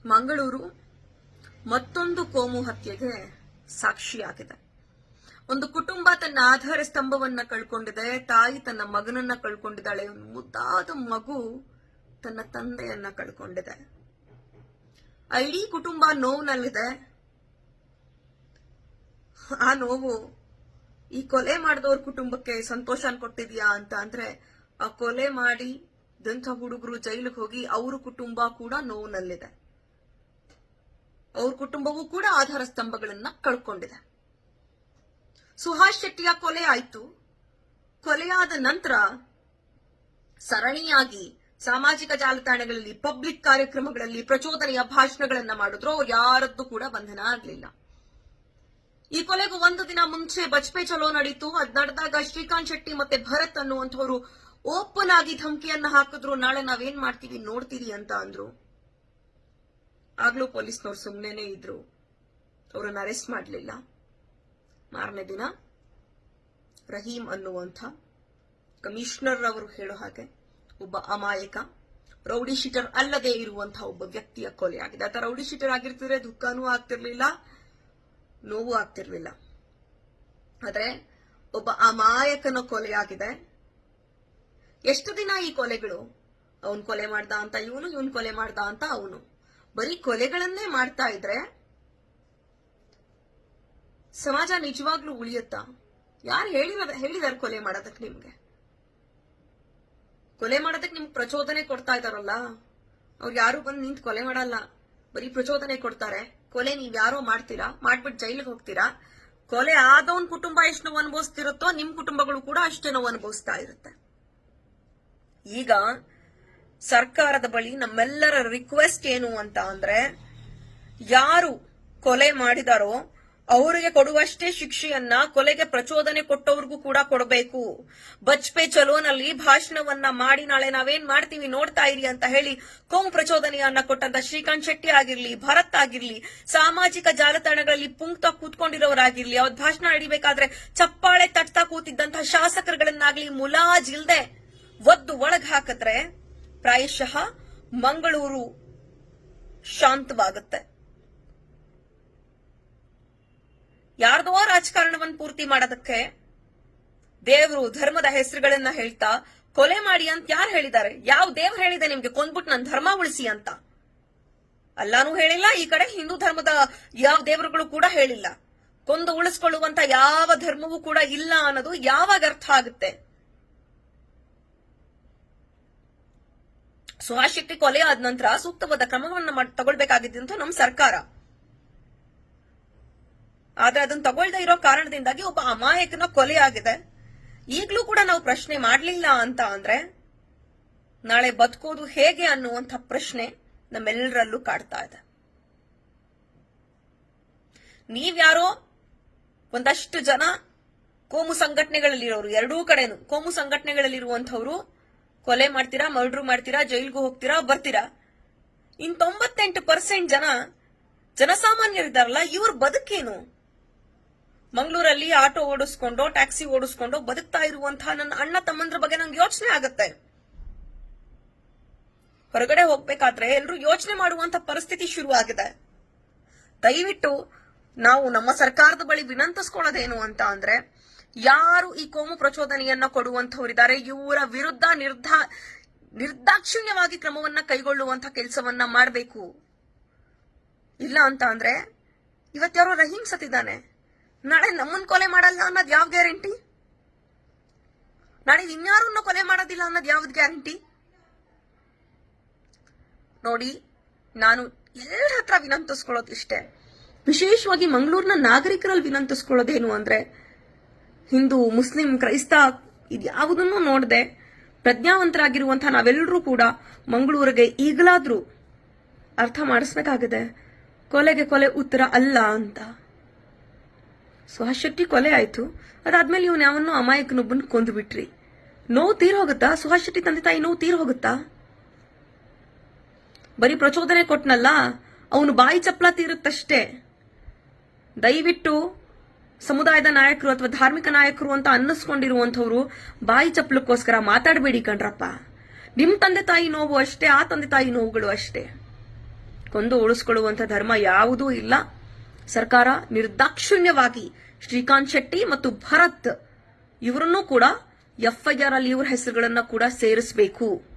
ಮಂಗಳೂರು ಮತ್ತೊಂದು ಕೋಮು ಹತ್ಯೆಗೆ ಸಾಕ್ಷಿಯಾಗಿದೆ. ಒಂದು ಕುಟುಂಬ ತನ್ನ ಆಧಾರ ಸ್ತಂಭವನ್ನ ಕಳ್ಕೊಂಡಿದೆ. ತಾಯಿ ತನ್ನ ಮಗನನ್ನ ಕಳ್ಕೊಂಡಿದ್ದಾಳೆ. ಒಂದು ಮುದ್ದಾದ ಮಗು ತನ್ನ ತಂದೆಯನ್ನ ಕಳ್ಕೊಂಡಿದೆ. ಇಡೀ ಕುಟುಂಬ ನೋವಿನಲ್ಲಿದೆ. ಆ ನೋವು ಈ ಕೊಲೆ ಮಾಡಿದವ್ರ ಕುಟುಂಬಕ್ಕೆ ಸಂತೋಷ ಕೊಟ್ಟಿದ್ಯಾ ಅಂತ ಅಂದ್ರೆ, ಆ ಕೊಲೆ ಮಾಡಿ ದಂಥ ಹುಡುಗರು ಜೈಲಿಗೆ ಹೋಗಿ ಅವ್ರ ಕುಟುಂಬ ಕೂಡ ನೋವಿನಲ್ಲಿದೆ. ಅವ್ರ ಕುಟುಂಬವೂ ಕೂಡ ಆಧಾರ ಸ್ತಂಭಗಳನ್ನ ಕಳ್ಕೊಂಡಿದೆ. ಸುಹಾಸ್ ಶೆಟ್ಟಿಯ ಕೊಲೆ ಆಯ್ತು. ಕೊಲೆಯಾದ ನಂತರ ಸರಣಿಯಾಗಿ ಸಾಮಾಜಿಕ ಜಾಲತಾಣಗಳಲ್ಲಿ, ಪಬ್ಲಿಕ್ ಕಾರ್ಯಕ್ರಮಗಳಲ್ಲಿ ಪ್ರಚೋದನೆಯ ಭಾಷಣಗಳನ್ನ ಮಾಡಿದ್ರು. ಅವ್ರು ಯಾರದ್ದು ಕೂಡ ಬಂಧನ ಆಗ್ಲಿಲ್ಲ. ಈ ಕೊಲೆಗೂ ಒಂದು ದಿನ ಮುಂಚೆ ಬಚ್ಪೆ ಚಲೋ ನಡೀತು. ಅದ್ ನಡೆದಾಗ ಶ್ರೀಕಾಂತ್ ಶೆಟ್ಟಿ ಮತ್ತೆ ಭರತ್ ಅನ್ನುವಂಥವ್ರು ಓಪನ್ ಆಗಿ ಧಮಕಿಯನ್ನ ಹಾಕಿದ್ರು. ನಾಳೆ ನಾವೇನ್ ಮಾಡ್ತೀವಿ ನೋಡ್ತೀರಿ ಅಂತ ಅಂದ್ರು. ಆಗ್ಲೂ ಪೊಲೀಸ್ನವ್ರು ಸುಮ್ಮನೆ ಇದ್ರು. ಅವ್ರನ್ನ ಅರೆಸ್ಟ್ ಮಾಡಲಿಲ್ಲ. ಮಾರನೇ ದಿನ ರಹೀಂ ಅನ್ನುವಂಥ ಕಮಿಷನರ್ ಅವರು ಹೇಳೋ ಹಾಗೆ ಒಬ್ಬ ಅಮಾಯಕ ರೌಡಿ ಶೀಟರ್ ಅಲ್ಲದೆ ಇರುವಂತಹ ಒಬ್ಬ ವ್ಯಕ್ತಿಯ ಕೊಲೆ ಆಗಿದೆ. ಆತ ರೌಡಿ ಶೀಟರ್ ಆಗಿರ್ತಿದ್ರೆ ದುಃಖನೂ ಆಗ್ತಿರ್ಲಿಲ್ಲ, ನೋವು ಆಗ್ತಿರ್ಲಿಲ್ಲ. ಆದ್ರೆ ಒಬ್ಬ ಅಮಾಯಕನ ಕೊಲೆ ಆಗಿದೆ. ಎಷ್ಟು ದಿನ ಈ ಕೊಲೆಗಳು? ಅವನ್ ಕೊಲೆ ಮಾಡ್ದ ಅಂತ ಇವನು, ಇವನ್ ಕೊಲೆ ಮಾಡ್ದ ಅಂತ ಅವನು. ಬರೀ ಕೊಲೆಗಳನ್ನೇ ಮಾಡ್ತಾ ಇದ್ರೆ ಸಮಾಜ ನಿಜವಾಗ್ಲೂ ಉಳಿಯುತ್ತಾ? ಯಾರು ಹೇಳಿದಾರೆ ಕೊಲೆ ಮಾಡೋದಕ್ಕೆ? ನಿಮ್ಗೆ ಕೊಲೆ ಮಾಡೋದಕ್ಕೆ ನಿಮ್ಗೆ ಪ್ರಚೋದನೆ ಕೊಡ್ತಾ ಇದಾರಲ್ಲ, ಅವ್ರು ಯಾರು ಬಂದು ನಿಂತು ಕೊಲೆ ಮಾಡಲ್ಲ, ಬರೀ ಪ್ರಚೋದನೆ ಕೊಡ್ತಾರೆ. ಕೊಲೆ ನೀವ್ ಯಾರೋ ಮಾಡ್ತೀರಾ, ಮಾಡ್ಬಿಟ್ಟು ಜೈಲಿಗೆ ಹೋಗ್ತೀರಾ. ಕೊಲೆ ಆದವನ್ ಕುಟುಂಬ ಎಷ್ಟು ನೋವು ಅನುಭವಿಸ್ತಿರುತ್ತೋ ನಿಮ್ ಕುಟುಂಬಗಳು ಕೂಡ ಅಷ್ಟೇ ನೋವು ಅನುಭವಿಸ್ತಾ ಇರುತ್ತೆ. ಈಗ ಸರ್ಕಾರದ ಬಳಿ ನಮ್ಮೆಲ್ಲರ ರಿಕ್ವೆಸ್ಟ್ ಏನು ಅಂತ ಅಂದ್ರೆ, ಯಾರು ಕೊಲೆ ಮಾಡಿದಾರೋ ಅವರಿಗೆ ಕೊಡುವಷ್ಟೇ ಶಿಕ್ಷೆಯನ್ನ ಕೊಲೆಗೆ ಪ್ರಚೋದನೆ ಕೊಟ್ಟವ್ರಿಗೂ ಕೂಡ ಕೊಡಬೇಕು. ಬಚ್ಪೆ ಚಲೋನಲ್ಲಿ ಭಾಷಣವನ್ನ ಮಾಡಿ ನಾಳೆ ನಾವೇನ್ ಮಾಡ್ತೀವಿ ನೋಡ್ತಾ ಇರಿ ಅಂತ ಹೇಳಿ ಕೋಮು ಪ್ರಚೋದನೆಯನ್ನ ಕೊಟ್ಟಂತ ಶ್ರೀಕಾಂತ್ ಶೆಟ್ಟಿ ಆಗಿರ್ಲಿ, ಭರತ್ ಆಗಿರ್ಲಿ, ಸಾಮಾಜಿಕ ಜಾಲತಾಣಗಳಲ್ಲಿ ಪುಂಕ್ತಾ ಕೂತ್ಕೊಂಡಿರೋರಾಗಿರ್ಲಿ, ಅವ್ರ ಭಾಷಣ ನಡಿಬೇಕಾದ್ರೆ ಚಪ್ಪಾಳೆ ತಟ್ತಾ ಕೂತಿದ್ದಂತಹ ಶಾಸಕರುಗಳನ್ನಾಗ್ಲಿ ಮುಲಾಜಿಲ್ದೆ ಒದ್ದು ಒಳಗ್ ಹಾಕಿದ್ರೆ ಪ್ರಾಯಶಃ ಮಂಗಳೂರು ಶಾಂತವಾಗುತ್ತೆ. ಯಾರ್ದೋ ರಾಜಕಾರಣವನ್ನು ಪೂರ್ತಿ ಮಾಡೋದಕ್ಕೆ ದೇವರು ಧರ್ಮದ ಹೆಸರುಗಳನ್ನ ಹೇಳ್ತಾ ಕೊಲೆ ಮಾಡಿ ಅಂತ ಯಾರು ಹೇಳಿದ್ದಾರೆ? ಯಾವ ದೇವ್ರು ಹೇಳಿದೆ ನಿಮ್ಗೆ ಕೊಂದ್ಬಿಟ್ಟು ನನ್ನ ಧರ್ಮ ಉಳಿಸಿ ಅಂತ? ಅಲ್ಲಾನು ಹೇಳಿಲ್ಲ, ಈ ಕಡೆ ಹಿಂದೂ ಧರ್ಮದ ಯಾವ ದೇವರುಗಳು ಕೂಡ ಹೇಳಿಲ್ಲ. ಕೊಂದು ಉಳಿಸ್ಕೊಳ್ಳುವಂತ ಯಾವ ಧರ್ಮವೂ ಕೂಡ ಇಲ್ಲ ಅನ್ನೋದು ಯಾವಾಗ ಅರ್ಥ ಆಗುತ್ತೆ? ಸುಹಾಸ್ ಶೆಟ್ಟಿ ಕೊಲೆ ಆದ ನಂತರ ಸೂಕ್ತವಾದ ಕ್ರಮವನ್ನ ತಗೊಳ್ಬೇಕಾಗಿದ್ದು ನಮ್ಮ ಸರ್ಕಾರ. ಆದ್ರೆ ಅದನ್ನ ತಗೊಳ್ದೇ ಇರೋ ಕಾರಣದಿಂದಾಗಿ ಒಬ್ಬ ಅಮಾಯಕನ ಕೊಲೆ ಆಗಿದೆ. ಈಗ್ಲೂ ಕೂಡ ನಾವು ಪ್ರಶ್ನೆ ಮಾಡ್ಲಿಲ್ಲ ಅಂತ ಅಂದ್ರೆ ನಾಳೆ ಬದುಕೋದು ಹೇಗೆ ಅನ್ನುವಂಥ ಪ್ರಶ್ನೆ ನಮ್ಮೆಲ್ಲರಲ್ಲೂ ಕಾಡ್ತಾ ಇದೆ. ನೀವ್ಯಾರೋ ಒಂದಷ್ಟು ಜನ ಕೋಮು ಸಂಘಟನೆಗಳಲ್ಲಿರೋರು, ಎರಡೂ ಕಡೆನು ಕೋಮು ಸಂಘಟನೆಗಳಲ್ಲಿರುವಂತವ್ರು ಕೊಲೆ ಮಾಡ್ತೀರಾ, ಮರ್ಡರ್ ಮಾಡ್ತೀರಾ, ಜೈಲ್ಗೂ ಹೋಗ್ತೀರಾ, ಬರ್ತೀರಾ. ಇನ್ 98% ಜನ ಜನಸಾಮಾನ್ಯರಿದ್ದಾರಲ್ಲ, ಇವ್ರ ಬದುಕೇನು? ಮಂಗಳೂರಲ್ಲಿ ಆಟೋ ಓಡಿಸ್ಕೊಂಡು, ಟ್ಯಾಕ್ಸಿ ಓಡಿಸ್ಕೊಂಡು ಬದುಕ್ತಾ ಇರುವಂತಹ ನನ್ನ ಅಣ್ಣ ತಮ್ಮಂದ್ರ ಬಗ್ಗೆ ನಂಗೆ ಯೋಚನೆ ಆಗುತ್ತೆ. ಹೊರಗಡೆ ಹೋಗ್ಬೇಕಾದ್ರೆ ಎಲ್ರು ಯೋಚನೆ ಮಾಡುವಂತ ಪರಿಸ್ಥಿತಿ ಶುರು ಆಗಿದೆ. ದಯವಿಟ್ಟು ನಾವು ನಮ್ಮ ಸರ್ಕಾರದ ಬಳಿ ವಿನಂತಿಸ್ಕೊಳ್ಳೋದೇನು ಅಂತ ಅಂದ್ರೆ, ಯಾರು ಈ ಕೋಮು ಪ್ರಚೋದನೆಯನ್ನ ಕೊಡುವಂತವರಿದ್ದಾರೆ ಇವರ ವಿರುದ್ಧ ನಿರ್ದಾಕ್ಷಿಣ್ಯವಾಗಿ ಕ್ರಮವನ್ನ ಕೈಗೊಳ್ಳುವಂತ ಕೆಲಸವನ್ನ ಮಾಡಬೇಕು. ಇಲ್ಲ ಅಂತ ಅಂದ್ರೆ ಇವತ್ಯಾರೋ ರಹೀಂ ಸತ್ತಿದ್ದಾನೆ, ನಾಳೆ ನಮ್ಮನ್ ಕೊಲೆ ಮಾಡಲ್ಲ ಅನ್ನೋದು ಯಾವ ಗ್ಯಾರಂಟಿ? ನಾಳೆ ಇನ್ಯಾರನ್ನ ಕೊಲೆ ಮಾಡೋದಿಲ್ಲ ಅನ್ನೋದು ಯಾವ್ದು ಗ್ಯಾರಂಟಿ? ನೋಡಿ, ನಾನು ಎಲ್ಲರ ಹತ್ರ ವಿನಂತಿಸ್ಕೊಳ್ಳೋದು ಇಷ್ಟೇ, ವಿಶೇಷವಾಗಿ ಮಂಗಳೂರಿನ ನಾಗರಿಕರಲ್ಲಿ ವಿನಂತಿಸ್ಕೊಳ್ಳೋದೇನು ಅಂದ್ರೆ, ಹಿಂದೂ, ಮುಸ್ಲಿಂ, ಕ್ರೈಸ್ತ ಇದ್ಯಾವುದನ್ನು ನೋಡದೆ ಪ್ರಜ್ಞಾವಂತರಾಗಿರುವಂತಹ ನಾವೆಲ್ಲರೂ ಕೂಡ ಮಂಗಳೂರಿಗೆ ಈಗಲಾದ್ರೂ ಅರ್ಥ ಮಾಡಿಸ್ಬೇಕಾಗಿದೆ, ಕೊಲೆಗೆ ಕೊಲೆ ಉತ್ತರ ಅಲ್ಲ ಅಂತ. ಸುಹಾಸ್ ಶೆಟ್ಟಿ ಕೊಲೆ ಆಯ್ತು, ಅದಾದ್ಮೇಲೆ ಇವನ್ ಯಾವನ್ನೋ ಅಮಾಯಕನೊಬ್ಬನ ಕೊಂದು ಬಿಟ್ರಿ. ನೋವು ತೀರ್ ಹೋಗುತ್ತಾ? ಸುಹಾಸ್ ಶೆಟ್ಟಿ ತಂದೆ ತಾಯಿ ನೋವು ತೀರ್ ಹೋಗುತ್ತಾ? ಬರೀ ಪ್ರಚೋದನೆ ಕೊಟ್ನಲ್ಲ, ಅವನು ಬಾಯಿ ಚಪ್ಪಲ ತೀರುತ್ತಷ್ಟೇ. ದಯವಿಟ್ಟು ಸಮುದಾಯದ ನಾಯಕರು ಅಥವಾ ಧಾರ್ಮಿಕ ನಾಯಕರು ಅಂತ ಅನ್ನಿಸ್ಕೊಂಡಿರುವಂತವ್ರು ಬಾಯಿ ಚಪ್ಪಲಕ್ಕೋಸ್ಕರ ಮಾತಾಡಬೇಡಿ ಕಣ್ರಪ್ಪ. ನಿಮ್ ತಂದೆ ತಾಯಿ ನೋವು ಅಷ್ಟೇ, ಆ ತಂದೆ ತಾಯಿ ನೋವುಗಳು ಅಷ್ಟೇ. ಕೊಂದು ಉಳಿಸ್ಕೊಳ್ಳುವಂತ ಧರ್ಮ ಯಾವುದೂ ಇಲ್ಲ. ಸರ್ಕಾರ ನಿರ್ದಾಕ್ಷಿಣ್ಯವಾಗಿ ಶ್ರೀಕಾಂತ್ ಶೆಟ್ಟಿ ಮತ್ತು ಭರತ್ ಇವರನ್ನೂ ಕೂಡ ಎಫ್ಐಆರ್ ಅಲ್ಲಿ ಇವರ ಹೆಸರುಗಳನ್ನ ಕೂಡ ಸೇರಿಸಬೇಕು.